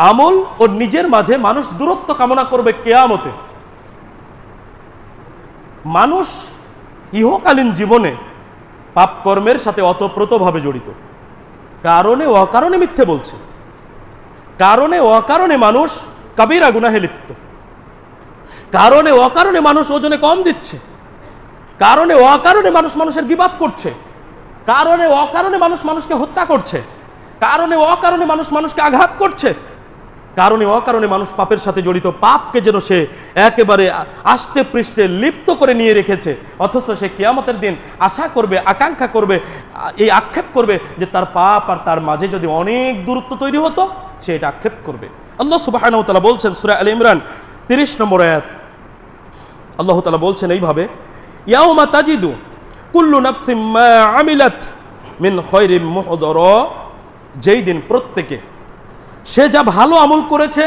আমল ও নিজের মাঝে মানুষ দূরত্ব কামনা করবে কিয়ামতে। মানুষ ইহকালীন জীবনে পাপ কর্মের সাথে অতপ্রতভাবে জড়িত, কারণে অকারণে মিথ্যে বলছে, কারণে অকারণে মানুষ কাবিরা গুনাহে লিপ্ত, কারণে অকারণে মানুষ ওজনে কম দিচ্ছে, কারণে অকারণে মানুষ মানুষের গীবাত করছে, কারণে অকারণে মানুষ মানুষকে হত্যা করছে, কারণে অকারণে মানুষ মানুষকে আঘাত করছে, কারণে অকারণে মানুষ পাপের সাথে জড়িত। পাপকে যেন সে একেবারে আষ্টে পৃষ্ঠে লিপ্ত করে নিয়ে রেখেছে, অথচ সে কিয়ামতের দিন আশা করবে, আকাঙ্ক্ষা করবে, এই আক্ষেপ করবে যে তার পাপ আর তার মাঝে যদি অনেক দূরত্ব তৈরি হতো, সে এটা আক্ষেপ করবে। আল্লাহ সুবহানাহু ওয়া তাআলা বলছেন সূরা আলে ইমরান 30 নম্বর আয়াত, আল্লাহ তাআলা বলছেন এইভাবে, ইয়াউমা তাজিদু কুল্লু নাফসিম মা আমিলাত মিন খায়রিন মুহদারা, যেই দিন প্রত্যেকে সে যা ভালো আমল করেছে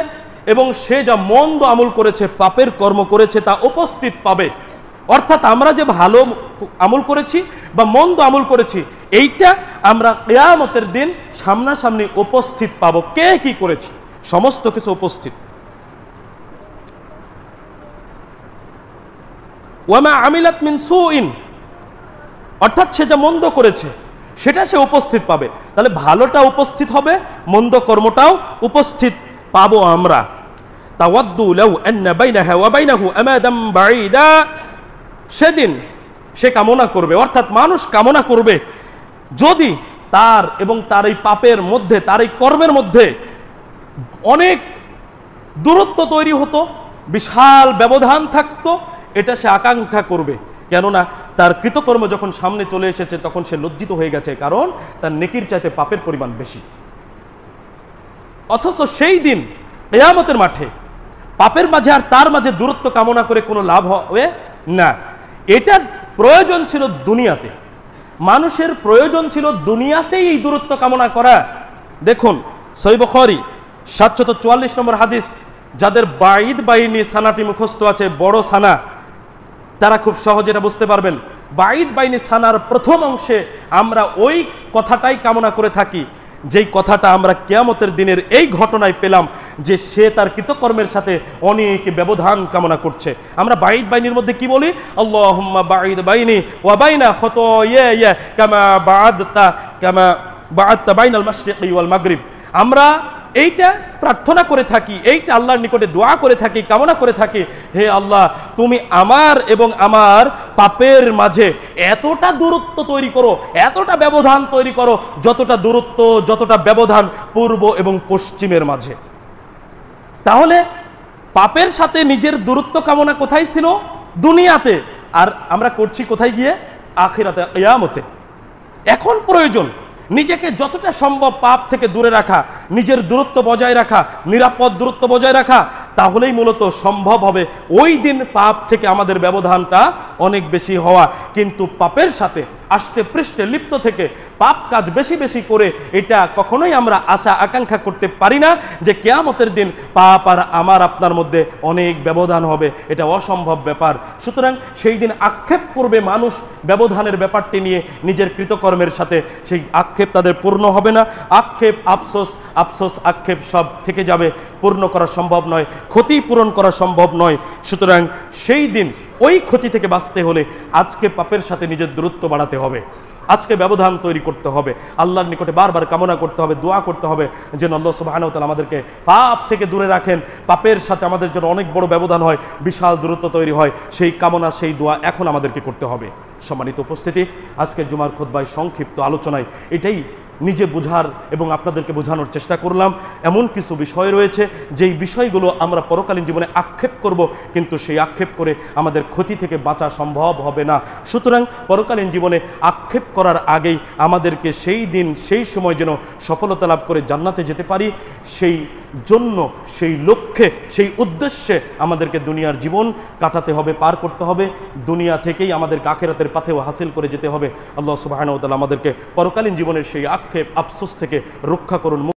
এবং সে যা মন্দ আমল করেছে, পাপের কর্ম করেছে, তা উপস্থিত পাবে। অর্থাৎ আমরা যে ভালো আমল করেছি বা মন্দ আমল করেছি, এইটা আমরা কিয়ামতের দিন সামনাসামনি উপস্থিত পাবো। কে কি করেছি সমস্ত কিছু উপস্থিত। ওয়ামা আমিলাত মিন সুইন, অর্থাৎ সে যা মন্দ করেছে সেটা সে উপস্থিত পাবে। তাহলে ভালোটা উপস্থিত হবে, মন্দ কর্মটাও উপস্থিত পাবো আমরা। তাওয়াদ্দু লাউ আন্না বাইনাহা ওয়া বাইনাহু আমাদাম বাঈদা, সেদিন সে কামনা করবে, অর্থাৎ মানুষ কামনা করবে যদি তার এবং তার এই পাপের মধ্যে, তার এই কর্মের মধ্যে অনেক দূরত্ব তৈরি হতো, বিশাল ব্যবধান থাকতো, এটা সে আকাঙ্ক্ষা করবে। কেননা তার কৃতকর্ম যখন সামনে চলে এসেছে তখন সে লজ্জিত হয়ে গেছে, কারণ তার নেকির চাইতে পাপের পরিমাণ বেশি। অথচ সেই দিন কিয়ামতের মাঠে পাপের মাঝে আর তার মাঝে দূরত্ব কামনা করে কোনো লাভ হবে না। এটার প্রয়োজন ছিল দুনিয়াতে, মানুষের প্রয়োজন ছিল দুনিয়াতেই এই দূরত্ব কামনা করা। দেখুন সহিহ বুখারী 744 নম্বর হাদিস, যাদের বাঈদ বাহিনী সানাটি মুখস্থ আছে, বড় সানা, তারা খুব সহজে এটা বুঝতে পারবেন। বাঈদ বাহিনী সানার প্রথম অংশে আমরা ওই কথাটাই কামনা করে থাকি, যেই কথাটা আমরা কিয়ামতের দিনের এই ঘটনায় পেলাম, যে সে তার কৃতকর্মের সাথে অনেক ব্যবধান কামনা করছে। আমরা বাঈদ বাহিনীর মধ্যে কি বলি? আল্লাহুম্মা বাঈদ বাইনি ওয়া বাইনা খাতায়ায়া কামা বাআদতা বাইনাল মাশরিকি ওয়াল মাগরিব। আমরা এইটা প্রার্থনা করে থাকি, এইটা আল্লাহর নিকটে দোয়া করে থাকি, কামনা করে থাকি, হে আল্লাহ তুমি আমার এবং আমার পাপের মাঝে এতটা দূরত্ব তৈরি করো, এতটা ব্যবধান তৈরি করো, যতটা দূরত্ব, যতটা ব্যবধান পূর্ব এবং পশ্চিমের মাঝে। তাহলে পাপের সাথে নিজের দূরত্ব কামনা কোথায় ছিল? দুনিয়াতে। আর আমরা করছি কোথায় গিয়ে? আখিরাতে, কিয়ামতে। এখন প্রয়োজন নিজেকে যতটা সম্ভব পাপ থেকে দূরে রাখা, নিজের দূরত্ব বজায় রাখা, নিরাপদ দূরত্ব বজায় রাখা, তাহলেই মূলত সম্ভব হবে ওই দিন পাপ থেকে আমাদের ব্যবধানটা অনেক বেশি হওয়া। কিন্তু পাপের সাথে আষ্টে পৃষ্ঠে লিপ্ত থেকে পাপ কাজ বেশি বেশি করে এটা কখনোই আমরা আশা আকাঙ্ক্ষা করতে পারি না যে কিয়ামতের দিন পাপ আর আমার আপনার মধ্যে অনেক ব্যবধান হবে, এটা অসম্ভব ব্যাপার। সুতরাং সেই দিন আক্ষেপ করবে মানুষ ব্যবধানের ব্যাপারটি নিয়ে, নিজের কৃতকর্মের সাথে সেই আক্ষেপ তাদের পূর্ণ হবে না। আক্ষেপ, আফসোস, আফসোস আক্ষেপ সব থেকে যাবে, পূর্ণ করা সম্ভব নয়, ক্ষতি পূরণ করা সম্ভব নয়। সুতরাং সেই দিন ওই ক্ষতি থেকে বাঁচতে হলে আজকে পাপের সাথে নিজের দূরত্ব বাড়াতে হবে, আজকে ব্যবধান তৈরি করতে হবে, আল্লাহর নিকটে বারবার কামনা করতে হবে, দোয়া করতে হবে যেন আল্লাহ সুবহানাহু ওয়া তাআলা আমাদেরকে পাপ থেকে দূরে রাখেন, পাপের সাথে আমাদের জন্য অনেক বড় ব্যবধান হয়, বিশাল দূরত্ব তৈরি হয়। সেই কামনা, সেই দোয়া এখন আমাদেরকে করতে হবে। সম্মানিত উপস্থিতি, আজকের জুমার খুতবায় সংক্ষিপ্ত আলোচনায় এটাই নিজে বোঝার এবং আপনাদেরকে বোঝানোর চেষ্টা করলাম। এমন কিছু বিষয় রয়েছে যেই বিষয়গুলো আমরা পরকালীন জীবনে আক্ষেপ করব, কিন্তু সেই আক্ষেপ করে আমাদের ক্ষতি থেকে বাঁচা সম্ভব হবে না। সুতরাং পরকালীন জীবনে আক্ষেপ করার আগেই আমাদেরকে সেই দিন, সেই সময় যেন সফলতা লাভ করে জান্নাতে যেতে পারি, সেই জন্য, সেই লক্ষ্যে, সেই উদ্দেশ্যে আমাদেরকে দুনিয়ার জীবন কাটাতে হবে, পার করতে হবে। দুনিয়া থেকেই আমাদেরকে আখিরাতের পথেও হাসিল করে যেতে হবে। আল্লাহ সুবহানাহু ওয়া তাআলা আমাদেরকে পরকালীন জীবনের সেই আক্ষেপ, আফসোস থেকে রক্ষা করুন।